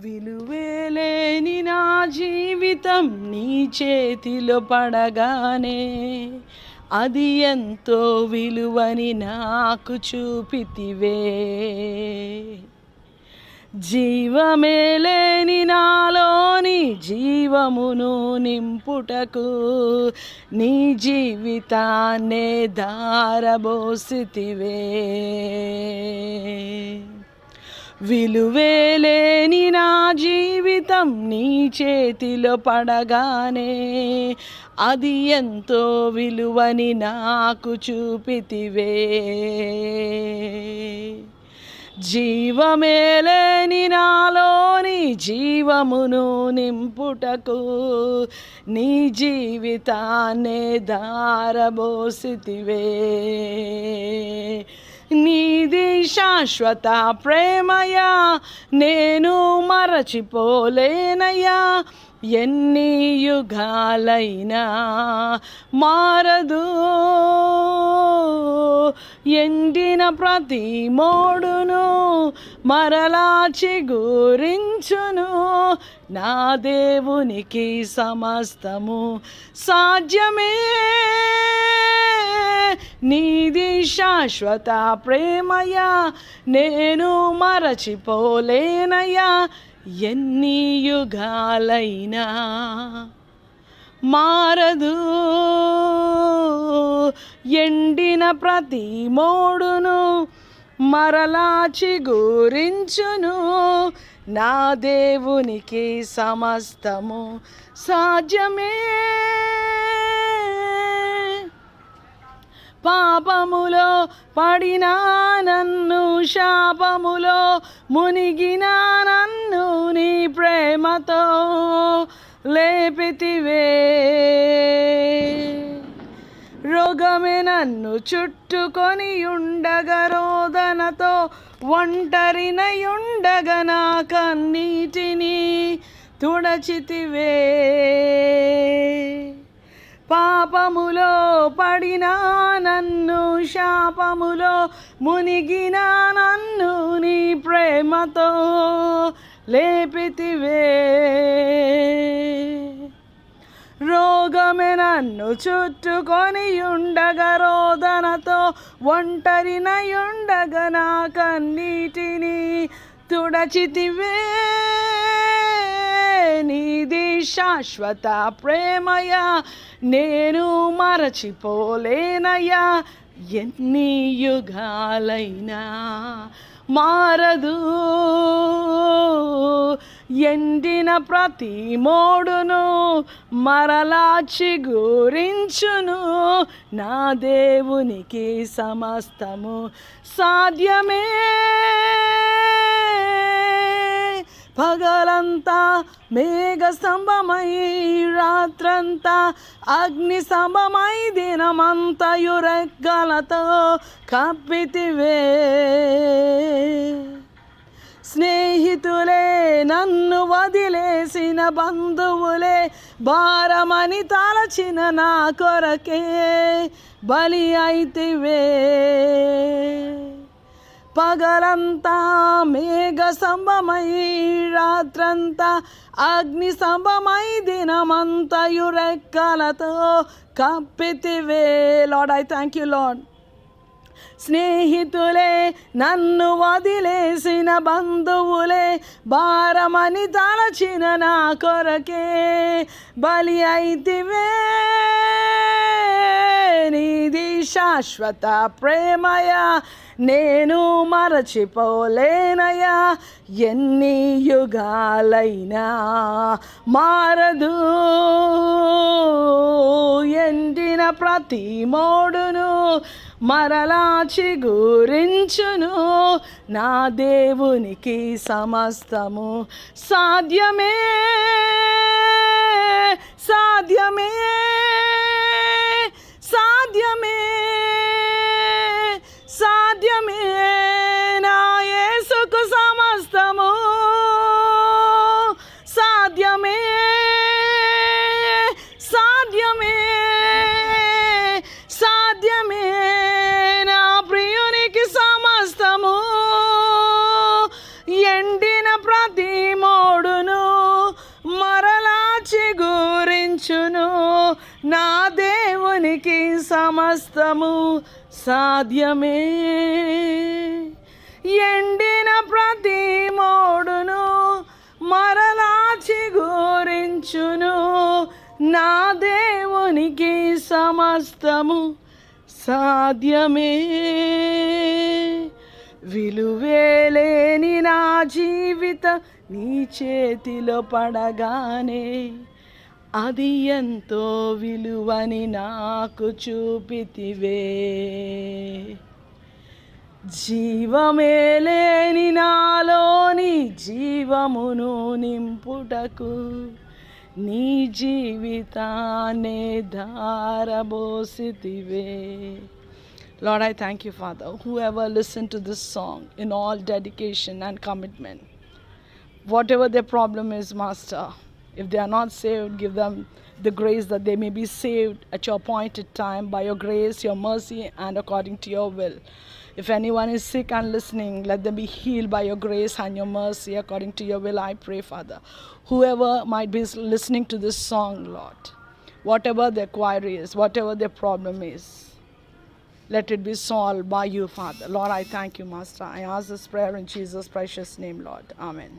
విలువేలేని నా జీవితం నీ చేతిలో పడగానే అది ఎంతో విలువని నాకు చూపితివే. జీవమే లేని నాలోని జీవమును నింపుటకు నీ జీవితాన్నే ధారబోసితివే. విలువేలేని నా జీవితం నీ చేతిలో పడగానే అది ఎంతో విలువని నాకు చూపితివే. జీవమే లేని నాలోని జీవమును నింపుటకు నీ జీవితాన్నే ధారబోసితివే. నీది శాశ్వత ప్రేమయా, నేను మరచిపోలేనయ్యా. ఎన్ని యుగాలైనా మారదు, ఎండిన ప్రతి మోడును మరలా చిగురించును. నా దేవునికి సమస్తము సాధ్యమే. నీది శాశ్వత ప్రేమయా, నేను మరచిపోలేనయ్యా. ఎన్ని యుగాలైనా మారదు, ఎండిన ప్రతి మోడును మరలా చిగురించును. నా దేవునికి సమస్తము సాధ్యమే. పాపములో పడినా నన్ను, శాపములో మునిగినా నన్ను నీ ప్రేమతో లేపితివే. రోగమే నన్ను చుట్టుకొని ఉండగా, రోదనతో ఒంటరినయుండగా నా కన్నీటిని తుడచితివే. పాపములో పడినా నన్ను, శాపములో మునిగినా నన్ను నీ ప్రేమతో లేపితివే. రోగమే నన్ను చుట్టుకొని ఉండగా, రోదనతో ఒంటరినయుండగా నా కన్నీటిని తుడచితివే. నీది శాశ్వత ప్రేమయా, నేను మరచిపోలేనయ్యా. ఎన్ని యుగాలైనా మారదు, ఎండిన ప్రతి మోడును మరలా చిగురించును. నా దేవునికి సమస్తము సాధ్యమే. పగలంతా మేఘ స్తంభమై, రాత్రంతా అగ్ని స్తంభమై, దినమంతయు రెక్కలతో కప్పితివే. స్నేహితులే నన్ను వదిలేసిన, బంధువులే భారమని తలచిన నా కొరకే బలి అయితివే. పగలంతా మేఘ స్తంభమై, రాత్రంతా అగ్ని స్తంభమై, దినమంతయు రెక్కలతో కప్పితివే. Lord, I thank you Lord. స్నేహితులే నన్ను వదిలేసిన, బంధువులే భారమని తలచిన నా కొరకే బలి అయితివే. నీది శాశ్వత ప్రేమయా, నేను మరచిపోలేనయ్యా. ఎన్ని యుగాలైనా మారదు, ఎండిన ప్రతి మోడును మరలా చిగురించును. నా దేవునికి సమస్తము సాధ్యమే. సాధ్యమే, సాధ్యమే, సాధ్యమే. నా యేసుకు సమస్తము సాధ్యమే. సాధ్యమే, సాధ్యమే. నా ప్రియునికి సమస్తము, ఎండిన ప్రతి మోడు సమస్తము సాధ్యమే. ఎండిన ప్రతి మోడును మరలా చిగురించును. నా దేవునికి సమస్తము సాధ్యమే. విలువేలేని నా జీవితం నీ చేతిలో పడగానే అది ఎంతో విలువని నాకు చూపితివే. జీవమే లేని నాలోని జీవమును నింపుటకు నీ జీవితాన్నే ధారబోసితివే. Lord, I thank you, Father. Whoever listened to this song in all dedication and commitment, whatever their problem is, Master, if they are not saved, give them the grace that they may be saved at your appointed time by your grace, your mercy, and according to your will. If anyone is sick and listening, let them be healed by your grace and your mercy according to your will, I pray, Father. Whoever might be listening to this song, Lord, whatever their query is, whatever their problem is, let it be solved by you, Father. Lord, I thank you, Master. I ask this prayer in Jesus' precious name, Lord. Amen.